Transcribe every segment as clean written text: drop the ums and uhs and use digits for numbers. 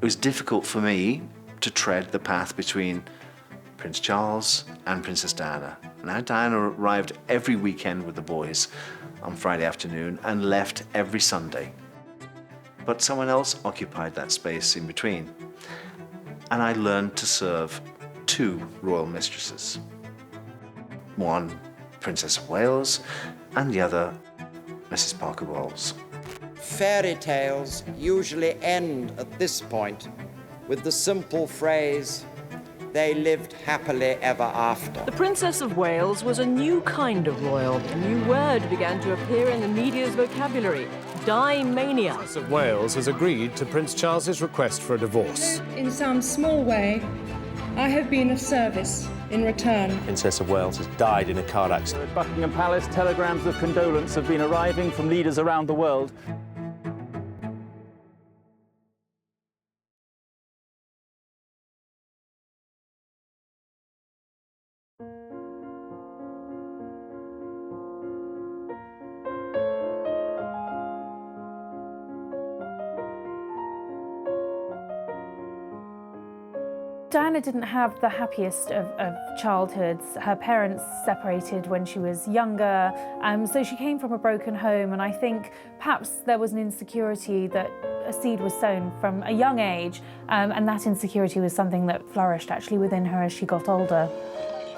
It was difficult for me to tread the path between Prince Charles and Princess Diana. Now, Diana arrived every weekend with the boys on Friday afternoon and left every Sunday. But someone else occupied that space in between. And I learned to serve two royal mistresses. One, Princess of Wales, and the other, Mrs. Parker Bowles. Fairy tales usually end at this point with the simple phrase, "They lived happily ever after." The Princess of Wales was a new kind of royal. A new word began to appear in the media's vocabulary, die-mania. The Princess of Wales has agreed to Prince Charles's request for a divorce. In some small way, I have been of service in return. Princess of Wales has died in a car accident. At Buckingham Palace, telegrams of condolence have been arriving from leaders around the world. Diana didn't have the happiest of childhoods. Her parents separated when she was younger, so she came from a broken home, and I think perhaps there was an insecurity that a seed was sown from a young age, and that insecurity was something that flourished actually within her as she got older.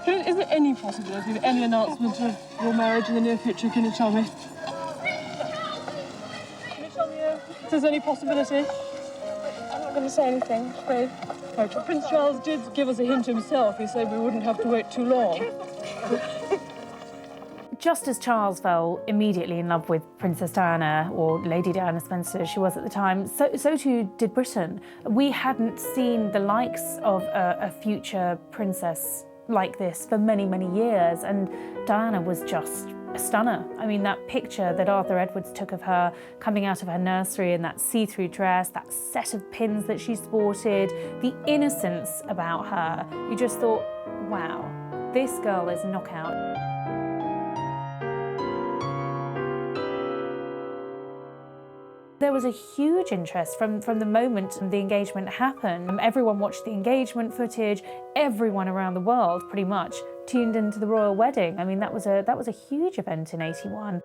Is there any possibility of any announcement of your marriage in the near future? Can you tell me? Can you tell me if there's any possibility? I'm not going to say anything, I'm afraid. Right, Prince Charles did give us a hint himself. He said we wouldn't have to wait too long. Just as Charles fell immediately in love with Princess Diana, or Lady Diana Spencer as she was at the time, so too did Britain. We hadn't seen the likes of a future princess like this for many, many years, and Diana was just a stunner. I mean, that picture that Arthur Edwards took of her coming out of her nursery in that see-through dress, that set of pins that she sported, the innocence about her, you just thought, wow, this girl is knockout. There was a huge interest from the moment the engagement happened. Everyone watched the engagement footage. Everyone around the world, pretty much, tuned into the royal wedding. I mean, that was a huge event in '81.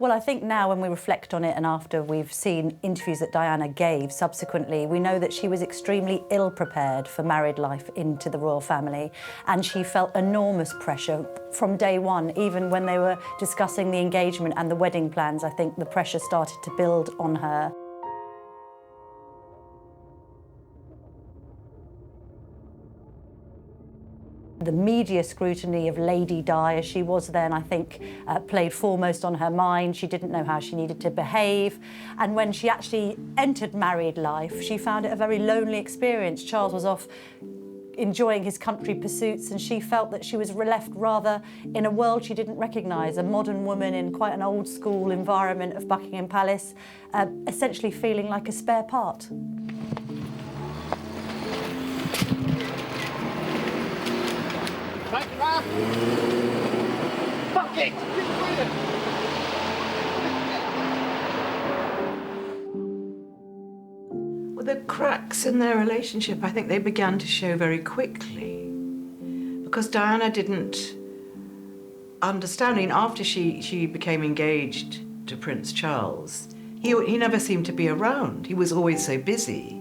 Well, I think now when we reflect on it and after we've seen interviews that Diana gave subsequently, we know that she was extremely ill-prepared for married life into the royal family, and she felt enormous pressure from day one. Even when they were discussing the engagement and the wedding plans, I think the pressure started to build on her. The media scrutiny of Lady Di, as she was then, I think, played foremost on her mind. She didn't know how she needed to behave. And when she actually entered married life, she found it a very lonely experience. Charles was off enjoying his country pursuits, and she felt that she was left rather in a world she didn't recognise, a modern woman in quite an old school environment of Buckingham Palace, essentially feeling like a spare part. Bucket! Well, the cracks in their relationship, I think they began to show very quickly, because Diana didn't understand. I mean, after she became engaged to Prince Charles, he never seemed to be around. He was always so busy.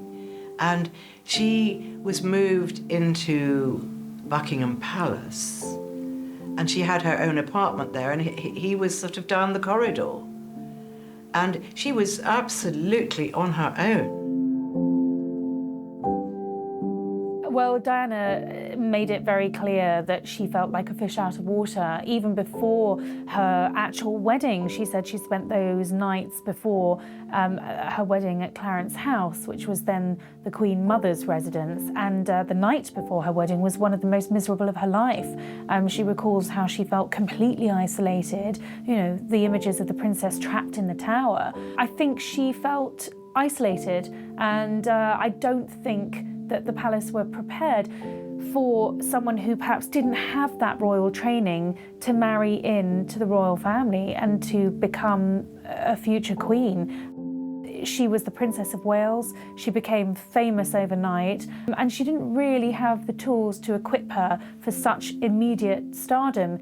And she was moved into Buckingham Palace, and she had her own apartment there, and he was sort of down the corridor. And she was absolutely on her own. Well, Diana made it very clear that she felt like a fish out of water. Even before her actual wedding, she said she spent those nights before her wedding at Clarence House, which was then the Queen Mother's residence. And the night before her wedding was one of the most miserable of her life. She recalls how she felt completely isolated, you know, the images of the princess trapped in the tower. I think she felt isolated, and I don't think that the palace were prepared for someone who perhaps didn't have that royal training to marry into the royal family and to become a future queen. she was the Princess of Wales. She became famous overnight, and she didn't really have the tools to equip her for such immediate stardom.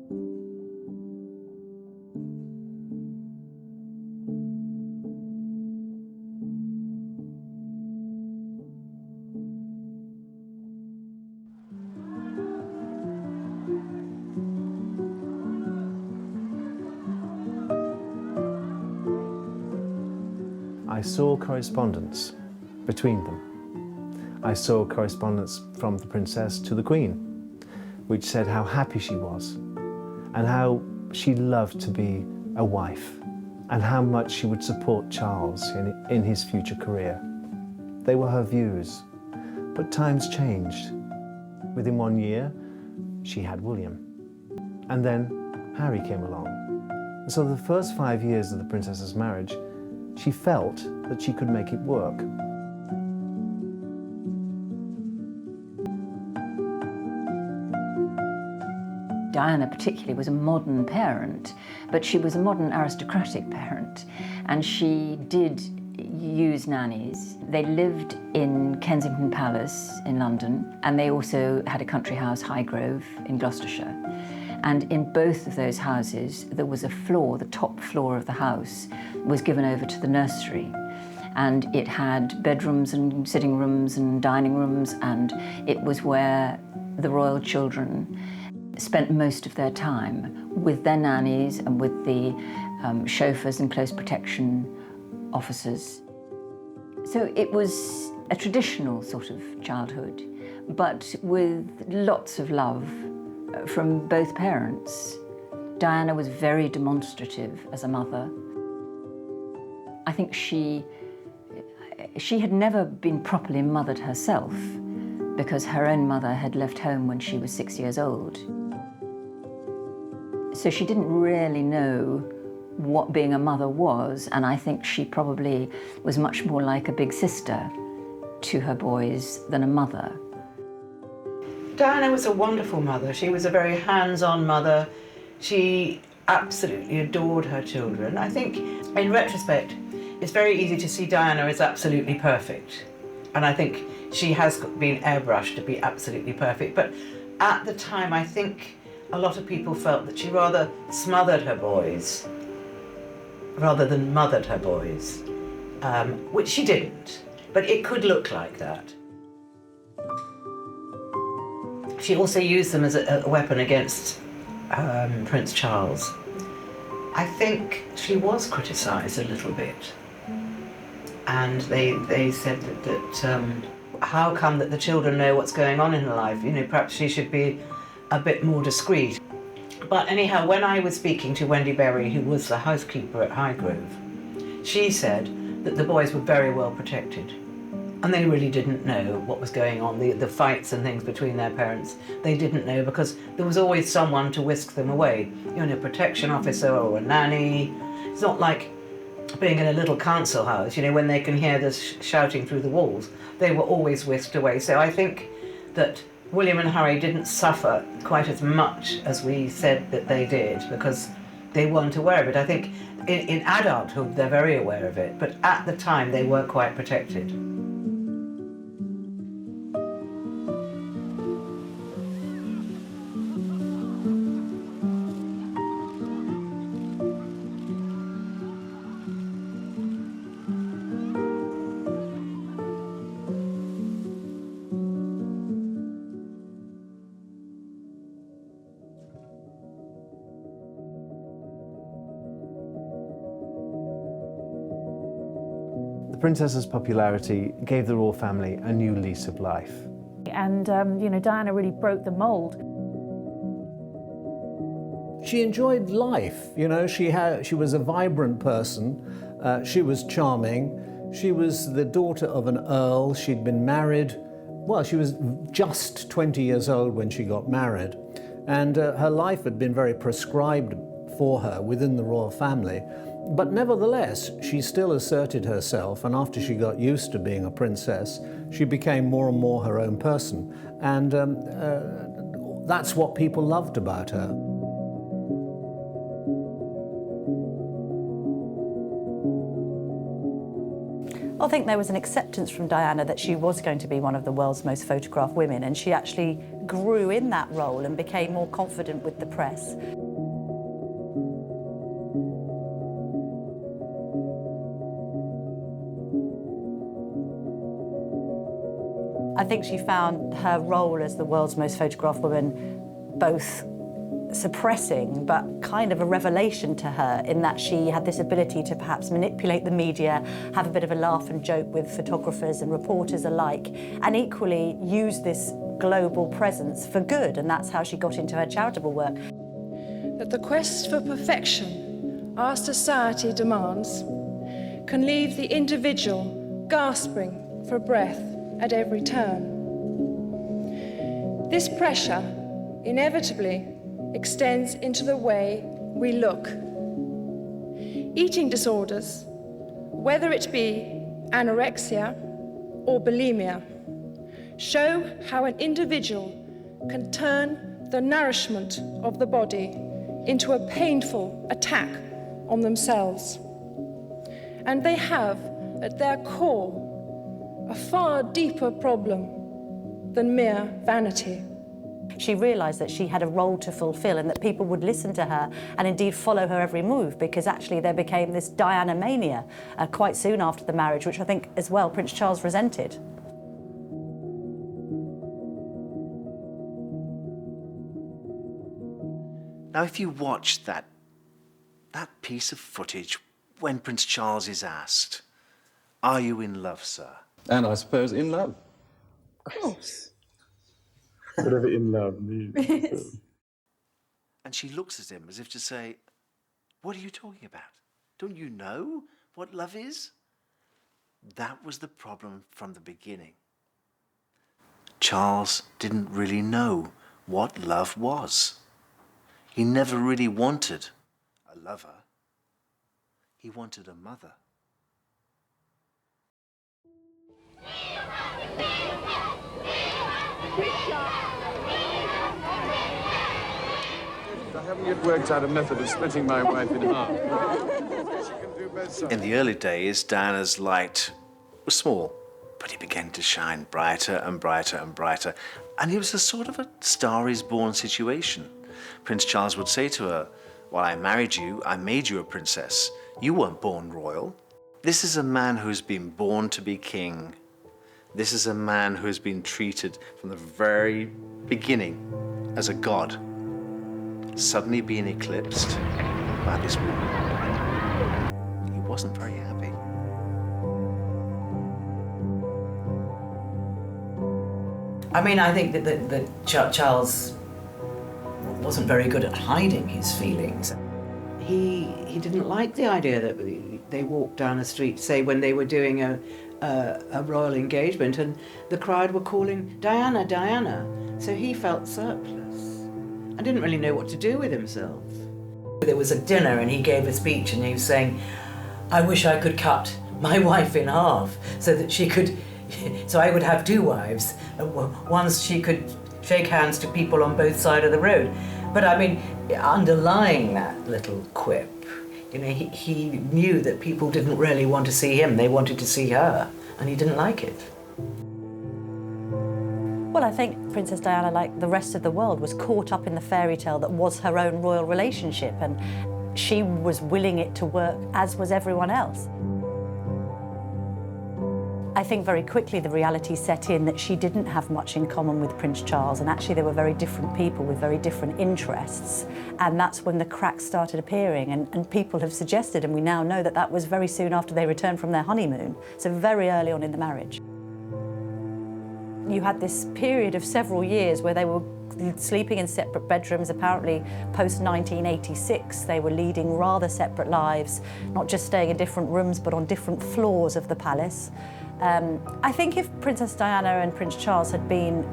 I saw correspondence between them. I saw correspondence from the princess to the Queen, which said how happy she was and how she loved to be a wife and how much she would support Charles in his future career. They were her views, but times changed. Within 1 year, she had William, and then Harry came along. And so the first 5 years of the princess's marriage, she felt that she could make it work. Diana particularly was a modern parent, but she was a modern aristocratic parent, and she did use nannies. They lived in Kensington Palace in London, and they also had a country house, Highgrove, in Gloucestershire. And in both of those houses, there was a floor, the top floor of the house was given over to the nursery. And it had bedrooms and sitting rooms and dining rooms, and it was where the royal children spent most of their time with their nannies and with the chauffeurs and close protection officers. So it was a traditional sort of childhood, but with lots of love from both parents. Diana was very demonstrative as a mother. I think she had never been properly mothered herself because her own mother had left home when she was 6 years old. So she didn't really know what being a mother was, and I think she probably was much more like a big sister to her boys than a mother. Diana was a wonderful mother. She was a very hands-on mother. She absolutely adored her children. I think, in retrospect, it's very easy to see Diana as absolutely perfect. And I think she has been airbrushed to be absolutely perfect. But at the time, I think a lot of people felt that she rather smothered her boys rather than mothered her boys, which she didn't. But it could look like that. She also used them as a weapon against Prince Charles. I think she was criticised a little bit. And they said that how come that the children know what's going on in her life? You know, perhaps she should be a bit more discreet. But anyhow, when I was speaking to Wendy Berry, who was the housekeeper at Highgrove, she said that the boys were very well protected. And they really didn't know what was going on, the fights and things between their parents. They didn't know because there was always someone to whisk them away. You know, a protection officer or a nanny. It's not like being in a little council house, you know, when they can hear the shouting through the walls. They were always whisked away. So I think that William and Harry didn't suffer quite as much as we said that they did because they weren't aware of it. I think in adulthood they're very aware of it, but at the time they were quite protected. The princess's popularity gave the royal family a new lease of life. And, you know, Diana really broke the mould. She enjoyed life, you know, she was a vibrant person, she was charming, she was the daughter of an earl, she'd been married, well, she was just 20 years old when she got married, and her life had been very prescribed for her within the royal family. But nevertheless, she still asserted herself, and after she got used to being a princess, she became more and more her own person. And that's what people loved about her. I think there was an acceptance from Diana that she was going to be one of the world's most photographed women, and she actually grew in that role and became more confident with the press. I think she found her role as the world's most photographed woman both suppressing but kind of a revelation to her, in that she had this ability to perhaps manipulate the media, have a bit of a laugh and joke with photographers and reporters alike, and equally use this global presence for good, and that's how she got into her charitable work. That the quest for perfection our society demands can leave the individual gasping for breath at every turn. This pressure inevitably extends into the way we look. Eating disorders, whether it be anorexia or bulimia, show how an individual can turn the nourishment of the body into a painful attack on themselves. And they have, at their core, a far deeper problem than mere vanity. She realised that she had a role to fulfil and that people would listen to her and indeed follow her every move, because actually there became this Diana mania quite soon after the marriage, which I think as well Prince Charles resented. Now, if you watch that piece of footage when Prince Charles is asked, "Are you in love, sir?" And I suppose in love. Of course. Whatever in love means. And she looks at him as if to say, "What are you talking about? Don't you know what love is?" That was the problem from the beginning. Charles didn't really know what love was. He never really wanted a lover. He wanted a mother. I haven't yet worked out a method of splitting my wife in half. In the early days, Diana's light was small, but he began to shine brighter and brighter and brighter. And it was a sort of a Star is Born situation. Prince Charles would say to her, "Well, I married you, I made you a princess. You weren't born royal. This is a man who's been born to be king. This is a man who has been treated from the very beginning as a god. Suddenly being eclipsed by this woman. He wasn't very happy." I mean, I think that Charles wasn't very good at hiding his feelings. He didn't like the idea that they walked down the street, say when they were doing a royal engagement, and the crowd were calling Diana, Diana. So he felt surplus and didn't really know what to do with himself. There was a dinner and he gave a speech and he was saying, "I wish I could cut my wife in half so that she could, so I would have two wives. Once she could shake hands to people on both sides of the road." But I mean, underlying that little quip, you know, he knew that people didn't really want to see him, they wanted to see her, and he didn't like it. Well, I think Princess Diana, like the rest of the world, was caught up in the fairy tale that was her own royal relationship, and she was willing it to work, as was everyone else. I think very quickly the reality set in that she didn't have much in common with Prince Charles, and actually they were very different people with very different interests. And that's when the cracks started appearing, and people have suggested, and we now know that that was very soon after they returned from their honeymoon, so very early on in the marriage. You had this period of several years where they were sleeping in separate bedrooms. Apparently post-1986 they were leading rather separate lives, not just staying in different rooms but on different floors of the palace. I think if Princess Diana and Prince Charles had been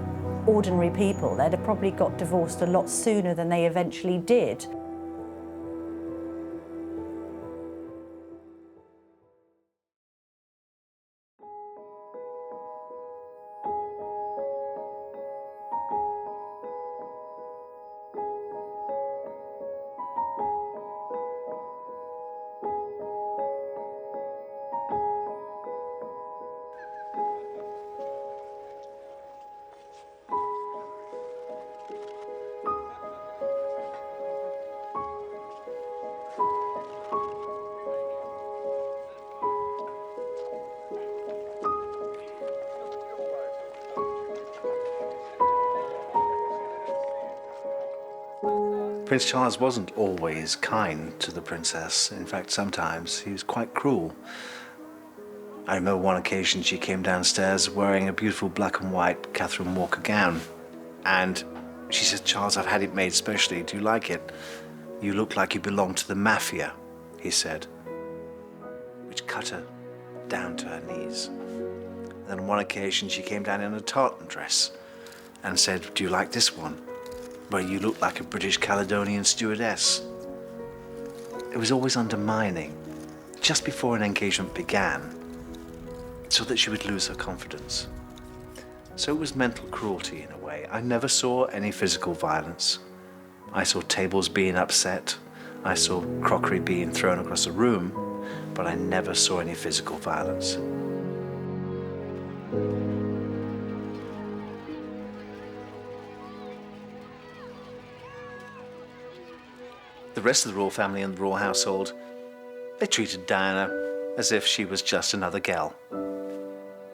ordinary people, they'd have probably got divorced a lot sooner than they eventually did. Prince Charles wasn't always kind to the princess. In fact, sometimes he was quite cruel. I remember one occasion she came downstairs wearing a beautiful black and white Catherine Walker gown. And she said, "Charles, I've had it made specially. Do you like it? You look like you belong to the mafia," he said, which cut her down to her knees. Then on one occasion she came down in a tartan dress and said, "Do you like this one? Where you look like a British Caledonian stewardess." It was always undermining, just before an engagement began, so that she would lose her confidence. So it was mental cruelty in a way. I never saw any physical violence. I saw tables being upset, I saw crockery being thrown across the room, but I never saw any physical violence. The rest of the royal family and the royal household, they treated Diana as if she was just another gal.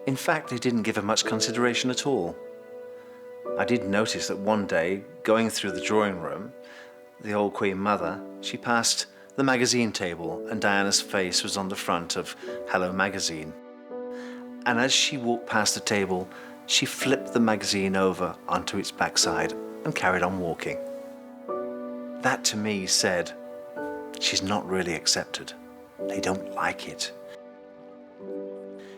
In fact, they didn't give her much consideration at all. I did notice that one day, going through the drawing room, the old Queen Mother, she passed the magazine table and Diana's face was on the front of Hello Magazine. And as she walked past the table, she flipped the magazine over onto its backside and carried on walking. That to me said, she's not really accepted. They don't like it.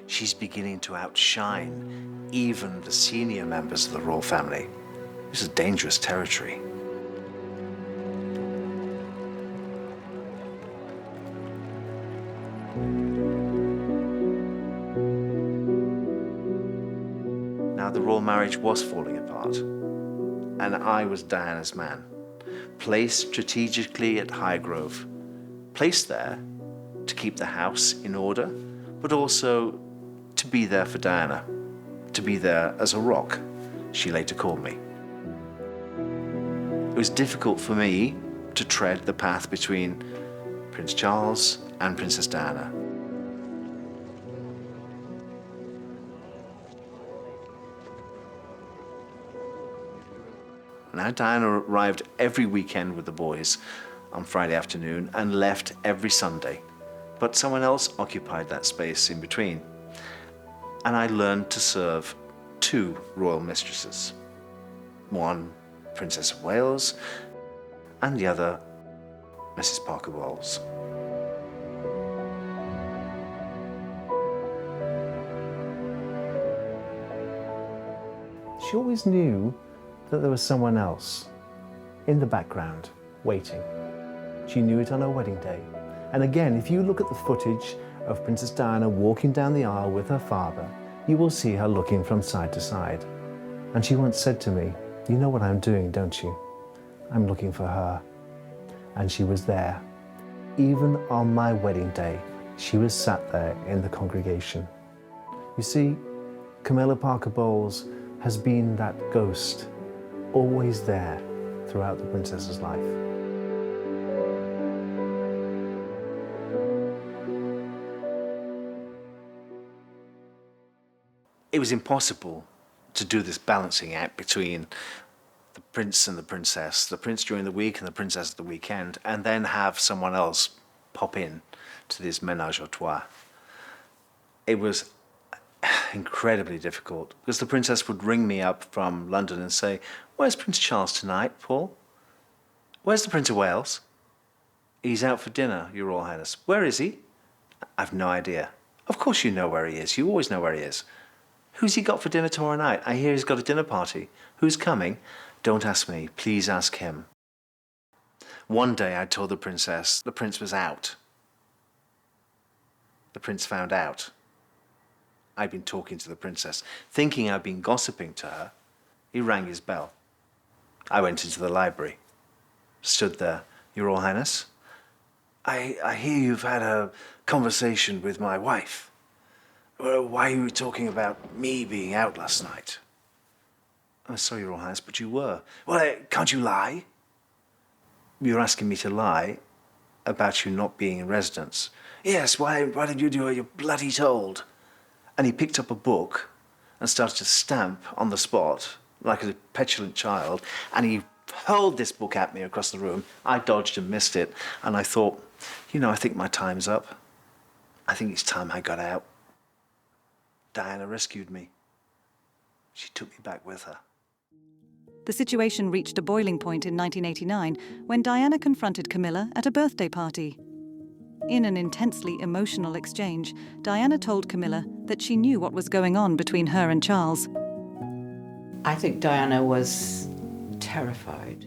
She's beginning to outshine even the senior members of the royal family. This is dangerous territory. Now the royal marriage was falling apart, and I was Diana's man, placed strategically at Highgrove, placed there to keep the house in order, but also to be there for Diana, to be there as a rock, she later called me. It was difficult for me to tread the path between Prince Charles and Princess Diana. Now, Diana arrived every weekend with the boys on Friday afternoon and left every Sunday, but someone else occupied that space in between. And I learned to serve two royal mistresses. One, Princess of Wales, and the other, Mrs. Parker Bowles. She always knew that there was someone else in the background waiting. She knew it on her wedding day. And again, if you look at the footage of Princess Diana walking down the aisle with her father, you will see her looking from side to side. And she once said to me, "You know what I'm doing, don't you? I'm looking for her." And she was there. Even on my wedding day, she was sat there in the congregation. You see, Camilla Parker Bowles has been that ghost, always there throughout the princess's life. It was impossible to do this balancing act between the prince and the princess, the prince during the week and the princess at the weekend, and then have someone else pop in to this ménage à trois. It was incredibly difficult because the princess would ring me up from London and say, "Where's Prince Charles tonight, Paul? Where's the Prince of Wales?" "He's out for dinner, Your Royal Highness." "Where is he?" "I've no idea." "Of course you know where he is. You always know where he is." "Who's he got for dinner tomorrow night? I hear he's got a dinner party. Who's coming?" "Don't ask me. Please ask him." One day I told the princess the prince was out. The prince found out. I'd been talking to the princess, thinking I'd been gossiping to her. He rang his bell. I went into the library, stood there. "Your Royal Highness, I hear you've had a conversation with my wife. Why are you talking about me being out last night?" "I'm sorry, Your Royal Highness, but you were." "Well, can't you lie?" "You're asking me to lie about you not being in residence." "Yes, why did you do what you're bloody told?" And he picked up a book and started to stamp on the spot like a petulant child, and he hurled this book at me across the room. I dodged and missed it, and I thought, I think my time's up. I think it's time I got out. Diana rescued me. She took me back with her. The situation reached a boiling point in 1989 when Diana confronted Camilla at a birthday party. In an intensely emotional exchange, Diana told Camilla that she knew what was going on between her and Charles. I think Diana was terrified.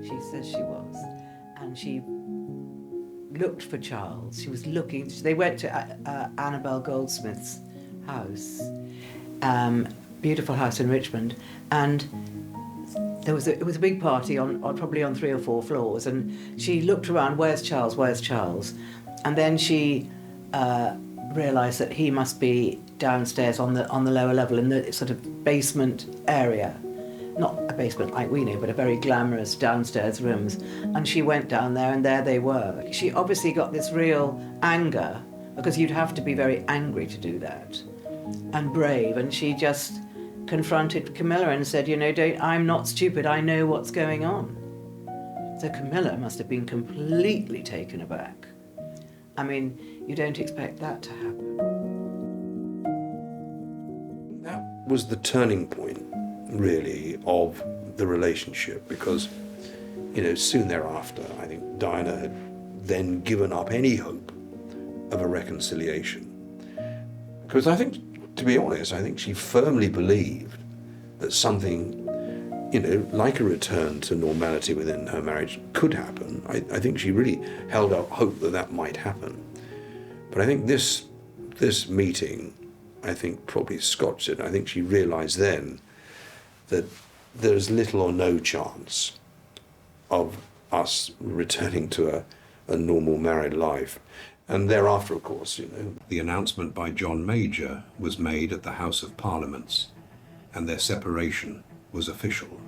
She says she was. And she looked for Charles. She was looking. They went to Annabel Goldsmith's house, beautiful house in Richmond, and it was a big party on probably on 3 or 4 floors, and she looked around, where's Charles, where's Charles? And then she realised that he must be downstairs on the lower level in the sort of basement area. Not a basement like we know, but a very glamorous downstairs rooms. And she went down there, and there they were. She obviously got this real anger, because you'd have to be very angry to do that, and brave, and she just confronted Camilla and said, I'm not stupid, I know what's going on. So Camilla must have been completely taken aback. I mean, you don't expect that to happen. That was the turning point, really, of the relationship, because, soon thereafter, I think Diana had then given up any hope of a reconciliation. Because I think, to be honest, I think she firmly believed that something, like a return to normality within her marriage could happen. I think she really held out hope that that might happen. But I think this meeting, I think, probably scotched it. I think she realised then that there's little or no chance of us returning to a normal married life. And thereafter, of course, The announcement by John Major was made at the House of Parliaments, and their separation was official.